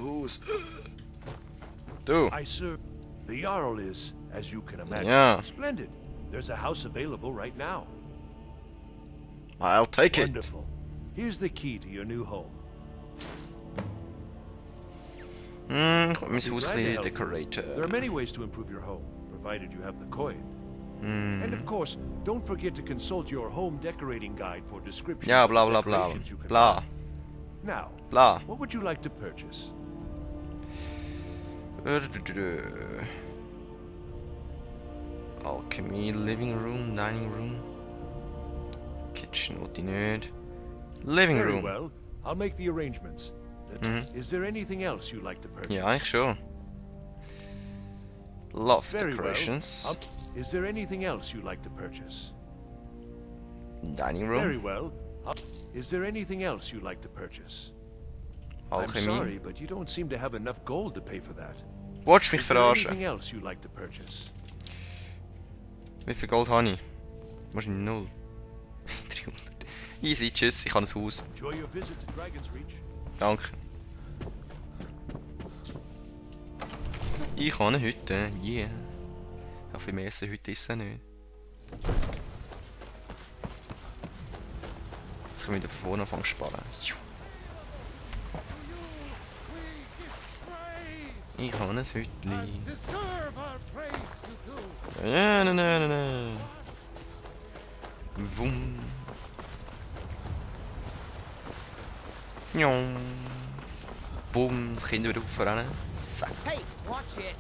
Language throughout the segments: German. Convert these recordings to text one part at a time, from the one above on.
Haus. Du. I sir, the Jarl is, as you can imagine, Ja. splendid. There's a house available right now. I'll take it. Wonderful. Here's the key to your new home. Ich will mein Haus ein bisschen There are decoraten. many ways to improve your home, provided you have the coin. And of course, don't forget to consult your home decorating guide for descriptions Ja, of bla bla bla. decorations you can Bla. buy. Now, Bla. what would you like to purchase? Alchemy, living room, dining room. Kitchen, wollte ich nicht. Living Very room. well. I'll make the arrangements. Is there anything else you'd like to purchase? Ja, eigentlich schon. Love Very decorations. well. Is there anything else you'd like to purchase? Dining Very room. well. Is there anything else you'd like to purchase? I'm Alchemy. sorry, but you don't seem to have enough gold to pay for that. Wolltest du mich Is there verarschen? anything else you'd like to purchase? Wie viel Gold habe ich? Wahrscheinlich 0. 300. Easy, tschüss, ich habe ein Haus. Enjoy your visit to Dragon's Reach. Danke. Ich habe eine Hütte, yeah. Ja, viel mehr essen heute ist es nicht. Jetzt können wir wieder von vorne anfangen zu sparen. Ich habe ein Hütli. Ja, nein. Wum. Njong. Boom, das Kind wieder aufrennen. Zack.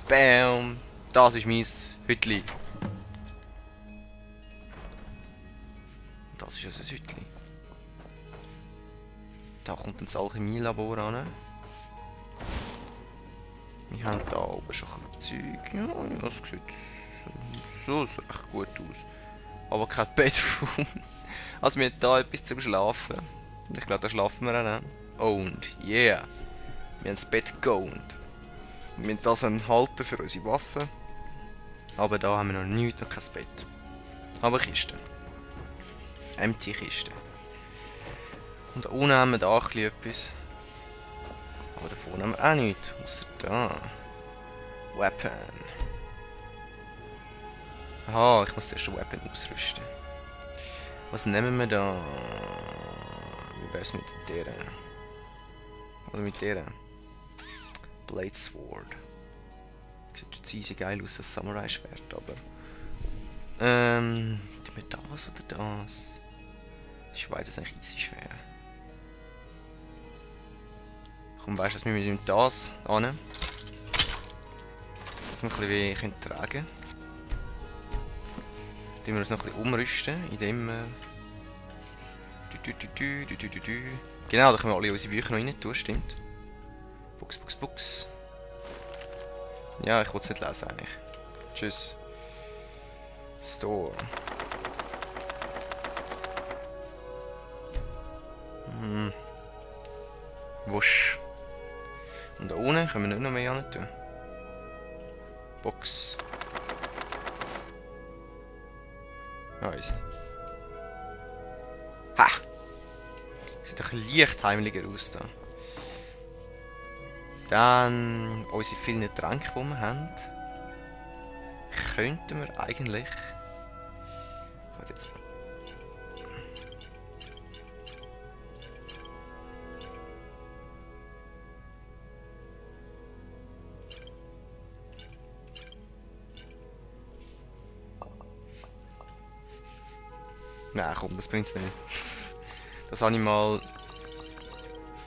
Bam. Das ist mein Hütli. Das ist also ein Hütli. Da kommt ein Alchemielabor an. Wir haben da oben schon ein bisschen Zeug. Ja, das sieht so recht gut aus. Aber kein Bedroom. Also wir haben da etwas zum Schlafen. Ich glaube, da schlafen wir auch. Owned, yeah. Wir haben das Bett geowned. Wir haben das einen Halter für unsere Waffen. Aber da haben wir noch nichts, noch kein Bett. Aber Kisten. Empty Kisten. Und da unten haben wir da auch etwas. Aber da vorne haben wir auch nichts. Außer da. Weapon. Aha, ich muss erst ein Weapon ausrüsten. Was nehmen wir da? Wie wär's mit der? Oder mit der? Blade Sword. Sieht jetzt easy geil aus, das Samurai-Schwert, aber... nehmen wir das oder das? Das ist beides eigentlich easy schwer. Komm, weißt du, dass wir mit das an, dass wir ein bisschen wie können tragen. Dann wir uns noch ein bisschen umrüsten, indem genau, da können wir alle unsere Bücher noch rein tun, stimmt. Books. Ja, ich will es nicht lesen eigentlich. Tschüss. Store. Wusch. Und da unten können wir nicht noch mehr hin tun. Box. Ja, easy. Ha! Sieht ein bisschen leicht heimlicher aus da. Dann unsere vielen Tränke, die wir haben. Könnten wir eigentlich... Warte jetzt. Nein, komm, das bringt's nicht. Das habe ich mal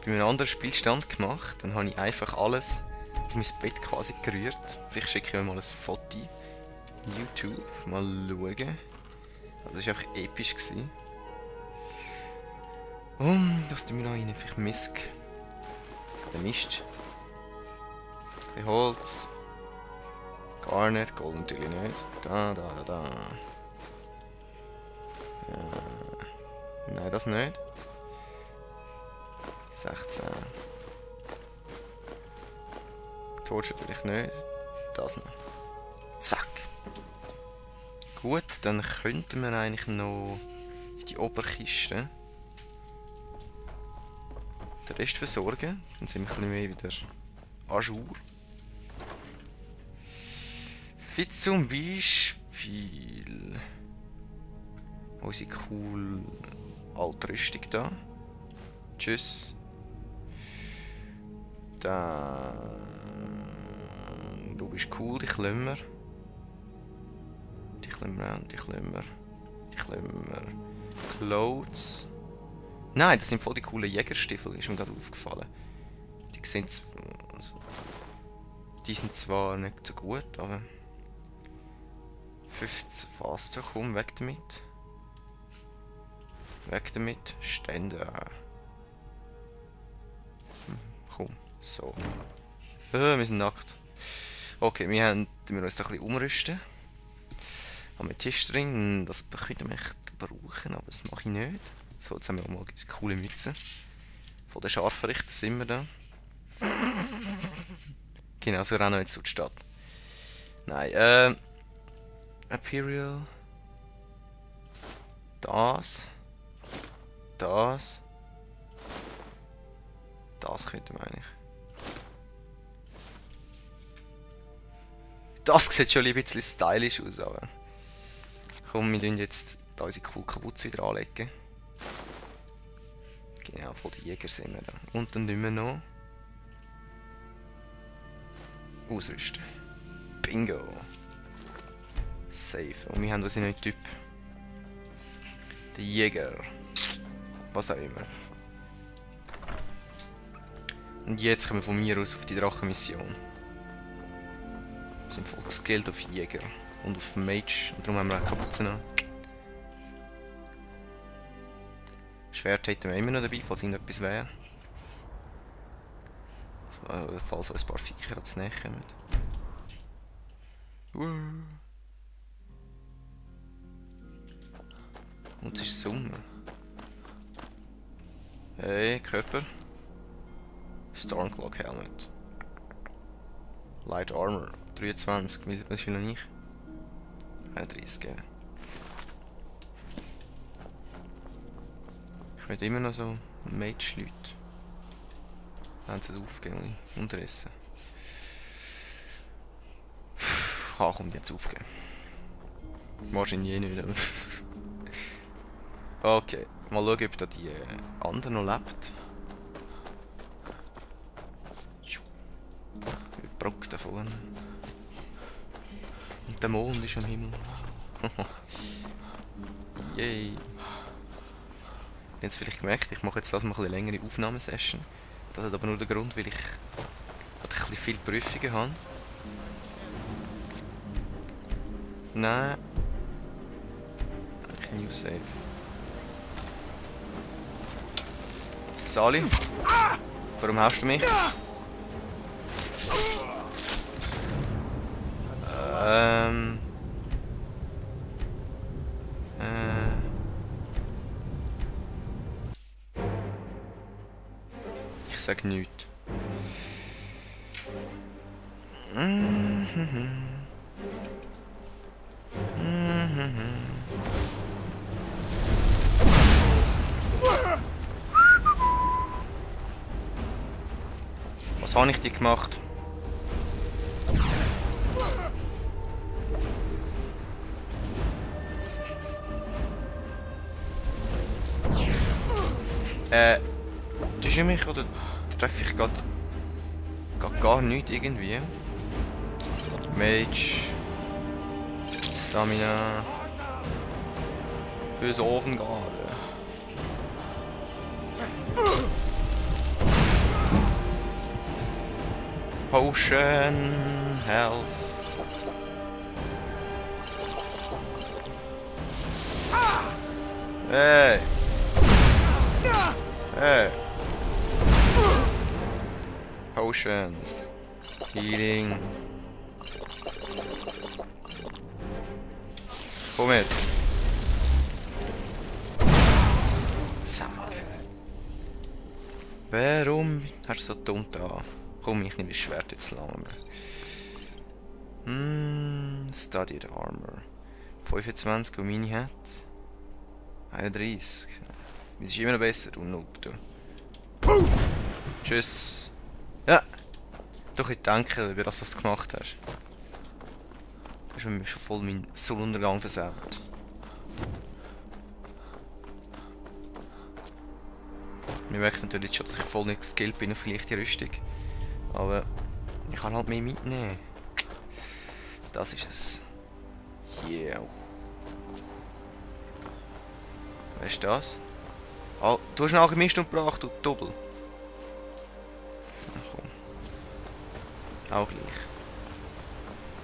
bei einem anderen Spielstand gemacht. Dann habe ich einfach alles auf mein Bett quasi gerührt. Vielleicht schicke ich euch mal ein Foto. YouTube, mal schauen. Das war einfach episch. Was tun wir noch rein? Vielleicht Misk. So der Mist. Ein bisschen Holz. Garnet, Gold natürlich nicht. Da. Nein, das nicht. 16. Torch natürlich nicht. Das noch. Zack. Gut, dann könnten wir eigentlich noch in die Oberkiste den Rest versorgen. Dann sind wir ein bisschen mehr wieder Ajour. Wie zum Beispiel unsere cool alte Rüstung da. Tschüss. Dann... Du bist cool, die Klemmer. Die Klemmer und die Klemmer. Die Klemmer. Clothes. Nein, das sind voll die coolen Jägerstiefel, ist mir gerade aufgefallen. Die sehen die sind zwar nicht so gut, aber... 15 Faster, komm, weg damit. Weg damit. Stände. Komm, so. Wir sind nackt. Okay, wir uns da ein bisschen umrüsten. Haben wir Tisch drin, das könnte man echt brauchen, aber das mache ich nicht. So, jetzt haben wir auch mal diese coole Mütze. Von den Scharfrichter sind wir da. Genau, so rennen wir jetzt durch die Stadt. Nein, Imperial. Das. Das. Das könnte man eigentlich. Das sieht schon ein bisschen stylisch aus, aber... Komm, wir tun jetzt da unsere coole Kapuze wieder anlegen. Genau, von den Jäger sind wir da. Und dann tun wir noch... Ausrüsten. Bingo! Safe. Und wir haben unseren neuen Typ. Der Jäger. Was auch immer. Und jetzt kommen wir von mir aus auf die Drachenmission. Wir sind voll geskillt auf Jäger und auf Mage. Und darum haben wir auch Kapuzen an. Schwert hätten wir immer noch dabei, falls irgendetwas wäre. Falls so ein paar Viecher zu näher kommen. Und es ist Sommer. Hey, Körper. Stormcloak Helmet. Light Armor. 23. Was will noch nicht? 31 geben. Ich will immer noch so Mage-Leute. Haben sie es aufgegeben, unterdessen. Kommt jetzt aufgeben. Wahrscheinlich eh nicht, aber... Okay, mal schauen, ob da die andere noch lebt. Die Brücke da vorne. Und der Mond ist am Himmel. Yay. Ihr habt es vielleicht gemerkt, ich mache jetzt das mal eine längere Aufnahmesession. Das hat aber nur den Grund, weil ich ein bisschen viele Prüfungen habe. Nein. New Save. Sali? Warum haust du mich? Ich sag nichts. Was habe ich dir gemacht? Tust du mich oder treffe ich gerade gar nichts irgendwie? Mage. Stamina. Fürs Ofengarde. Potion. Health. Hey. Hey. Potions. Healing. Komm jetzt. Zack. Warum hast du so dumm da? Komm, ich nehme das Schwert jetzt lang. Studied Armor. 25, und meine hat 31. Es ist immer noch besser, du Noob, du. Tschüss. Ja. Doch ich denke, über das, was du gemacht hast. Du hast mir schon voll meinen Sonnenuntergang versaut. Mir merkt natürlich schon, dass ich voll nicht skilled bin auf leichte Rüstung. Aber ich kann halt mehr mitnehmen. Das ist es. Yeah. Was ist das? Oh, du hast einen Alchemist umgebracht, du Doppel. Na komm. Auch gleich.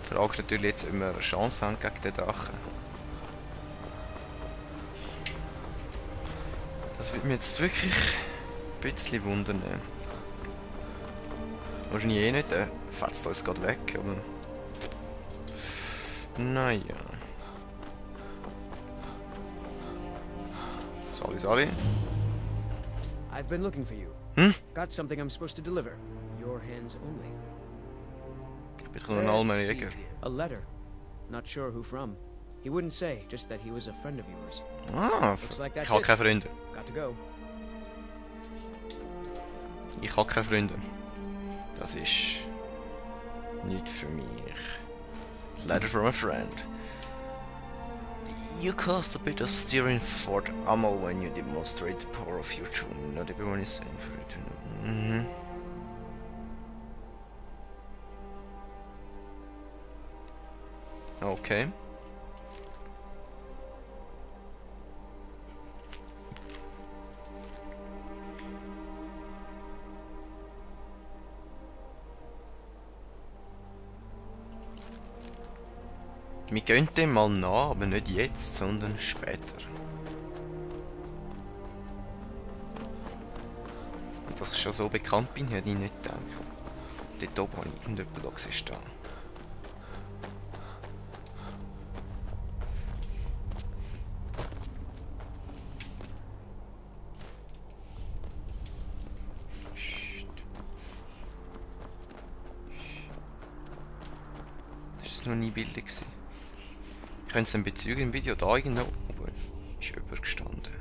Die Frage ist natürlich jetzt, ob wir eine Chance haben gegen den Drachen. Das würde mich jetzt wirklich ein bisschen wundern. Wahrscheinlich eh nicht, der fetzt uns gerade weg, aber... Naja. Sali. I've been looking for you. Hm? Got something I'm supposed to deliver. Your hands only. Ich bin nur ein almer Let's see Jäger. here. A letter. Not sure who from. He wouldn't say, just that he was a friend of yours. Ah, Looks like that's ich habe it. keine Freunde. Got to go. Ich habe keine Freunde. Das ist... nicht für mich. Letter from a friend. You cast a bit of steering for Amal when you demonstrate the power of your tool. Not everyone is saying for it to know. Okay. Wir gehen dem mal nach, aber nicht jetzt, sondern später. Und dass ich schon so bekannt bin, hätte ich nicht gedacht. Dort oben habe ich irgendjemanden gesehen. Das war noch nie billig. Ich könnte es dann bezeugen im Video da irgendwo, aber ist jemand gestanden.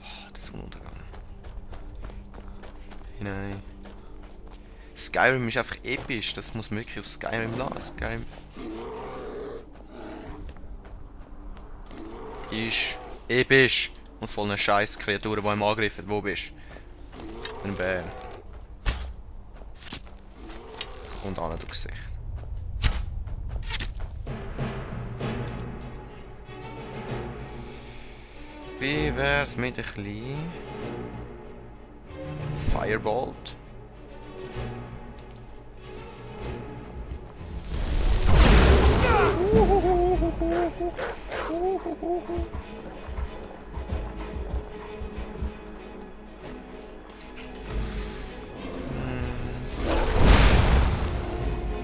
Oh, der Sonnenuntergang. Nein. Skyrim ist einfach episch, das muss man wirklich auf Skyrim lassen. Skyrim ist episch und voller scheiß Kreaturen, die ihm angreifen. Wo bist du? Ein Bär. Kommt an, du Gesicht. Wie wär's mit ein bisschen Firebolt?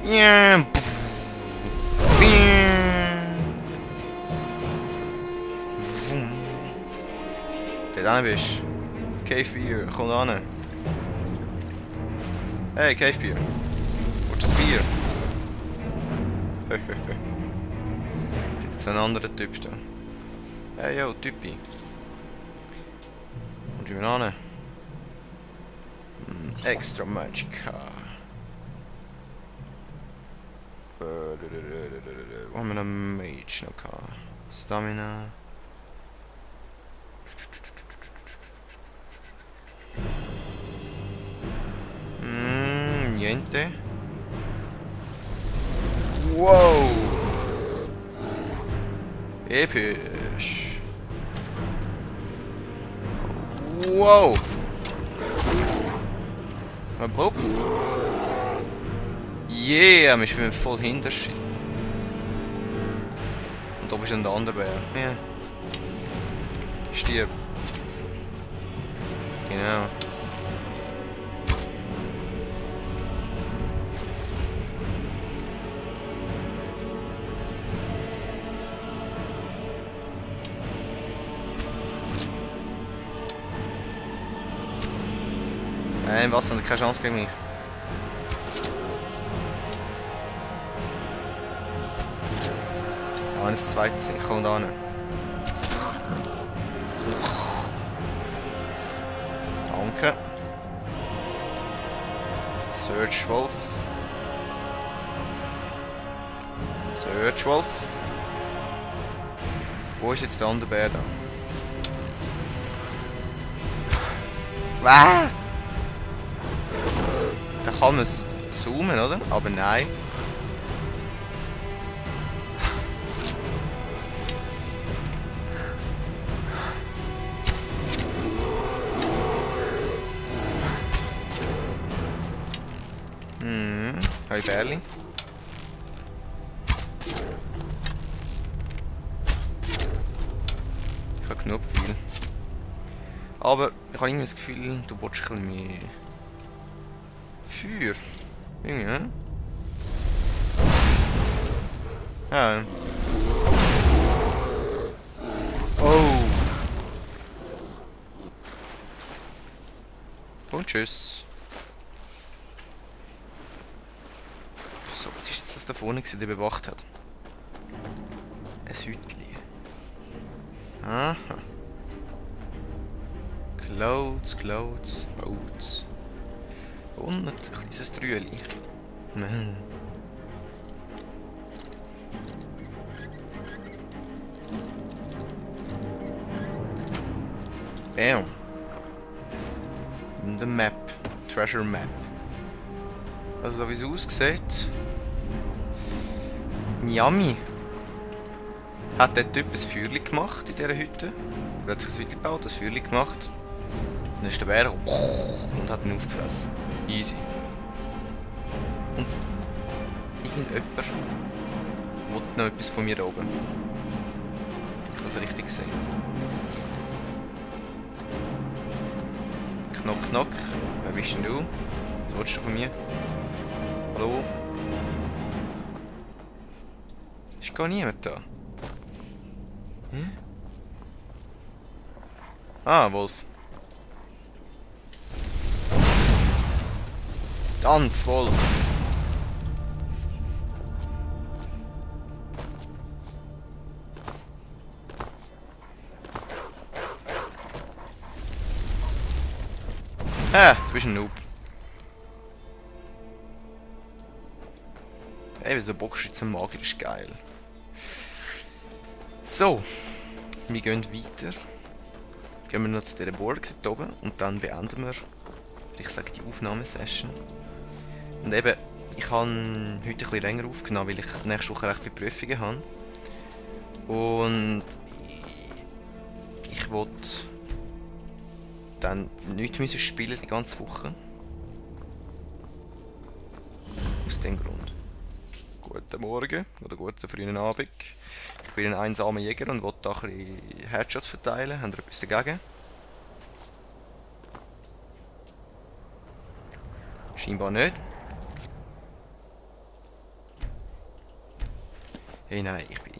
Ja. Da bist du. Cave Beer, komm da hin. Hey, Cave Beer. Willst du ein Bier? Das ist jetzt ein anderer Typ da. Hey, yo, Typi. Und wie wir hin? Extra Magica. Wo haben wir einen Mage noch gehabt? Stamina. Niente. Wow. Episch. Wow. Mal Bob. Yeah, wir schwimmen voll hinter sich. Und da ist ein anderer Bär. Ja. Stirb. Genau. Nein, was? Hat keine Chance gegen mich. Ah, das zweite sind kommt an. Danke. Search Wolf. Search Wolf. Wo ist jetzt der andere Bär da? Ah! Da kann man es zoomen, oder? Aber nein. Hi Bärli. Ich habe genug viel. Aber ich habe irgendwie das Gefühl, du willst ein bisschen mehr Feuer. Irgendwie, ne? Ja. Oh! Und tschüss. So, was ist jetzt das da vorne, der bewacht hat? Ein Hütli. Aha. Clouds, Clouds, Boats. Und ein kleines Trüeli. Bam. In der Map. Treasure Map. Also so wie es aussieht. Nyami hat der Typ ein Feuerli gemacht in dieser Hütte. Er hat sich ein Hütli gebaut, ein Feuerli gemacht. Dann ist der Bär und hat ihn aufgefressen. Easy. Und irgendjemand will noch etwas von mir da oben. Habe ich das richtig gesehen? Knock, knock. Wer bist denn du? Was willst du von mir? Hallo? Ist gar niemand da. Hä? Ah, Wolf. Tanz, Wolf. Du bist ein Noob. Ey, so Bogenschützenmagier ist geil. So, wir gehen weiter. Gehen wir noch zu dieser Burg dort oben und dann beenden wir, ich sage, die Aufnahmesession. Und eben, ich habe heute ein bisschen länger aufgenommen, weil ich nächste Woche recht viele Prüfungen habe. Und ich wollte dann nichts spielen die ganze Woche. Aus dem Grund. Guten Morgen oder guten frühen Abend. Ich bin ein einsamer Jäger und will da ein bisschen Headshots verteilen. Habt ihr etwas dagegen? Scheinbar nicht. Hey, nein, ich bin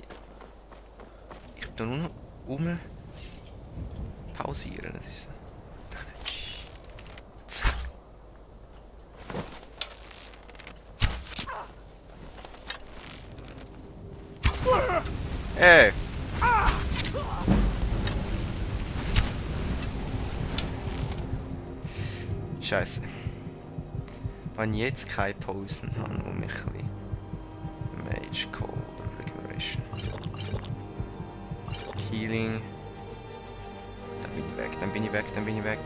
da nur noch pausieren. Das ist zack. Hey! Scheiße. Wenn ich jetzt keine Pausen habe, um mich ein bisschen Mage Cold Regeneration. Healing. Dann bin ich weg, dann bin ich weg, dann bin ich weg.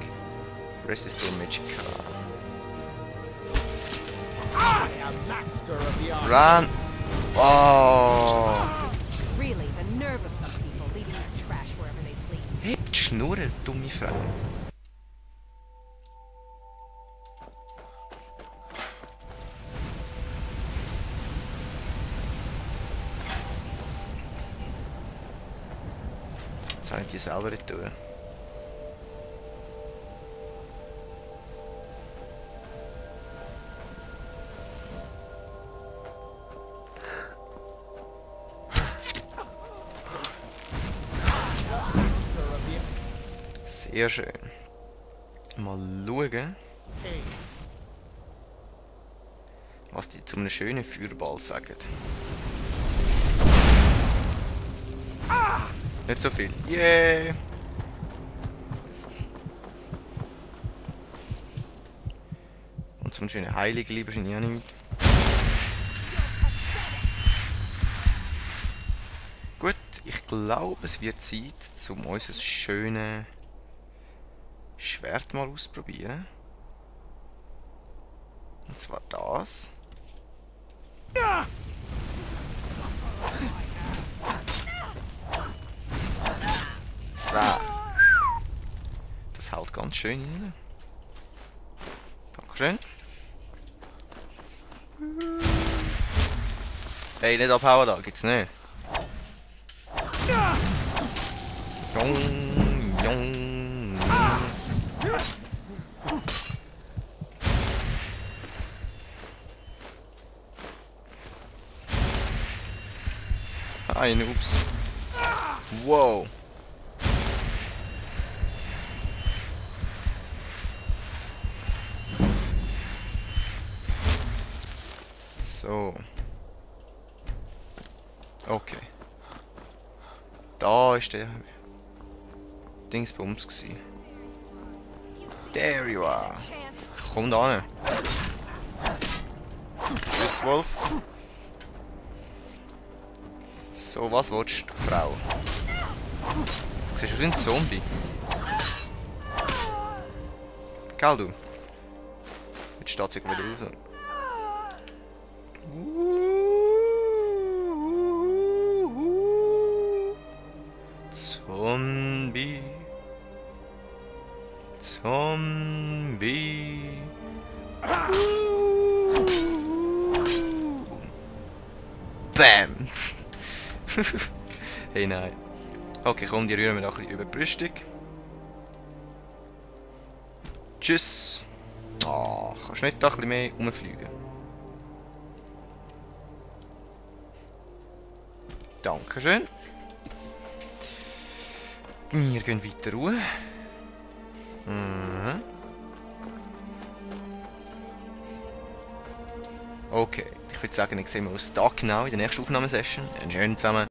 Resistore Magica. Run! Oh! Hebt die Schnurre, dumme Frau. Jetzt habe ich die selber nicht tun. Sehr schön. Mal schauen, was die zu einem schönen Feuerball sagen. Nicht so viel. Yeah! Und Zum schönen Heiligen lieber sind ja nicht. Gut, ich glaube, es wird Zeit, um unser schönes Schwert mal auszuprobieren. Und zwar das. So. Das haut ganz schön rein. Dankeschön. Hey, nicht abhauen da, gibt's nicht. Jong, jong. Hi, Noobs. Wow. So. Okay. Da ist der Dingsbums gsi. There you are. Komm da hin. Tschüss, Wolf. So, was willst du, Frau? Siehst du wie ein Zombie? Gell, du? Jetzt steht sie wieder raus. Zombie. Zombie. Bam! Hey, nein. Okay, komm, die rühren wir noch ein bisschen über die Brüstung. Tschüss. Ah, kannst du nicht da ein bisschen mehr rumfliegen? Dankeschön. Wir gehen weiter ruhe. Okay, ich würde sagen, ich sehe uns da genau in der nächsten Aufnahmesession. Einen schönen zusammen.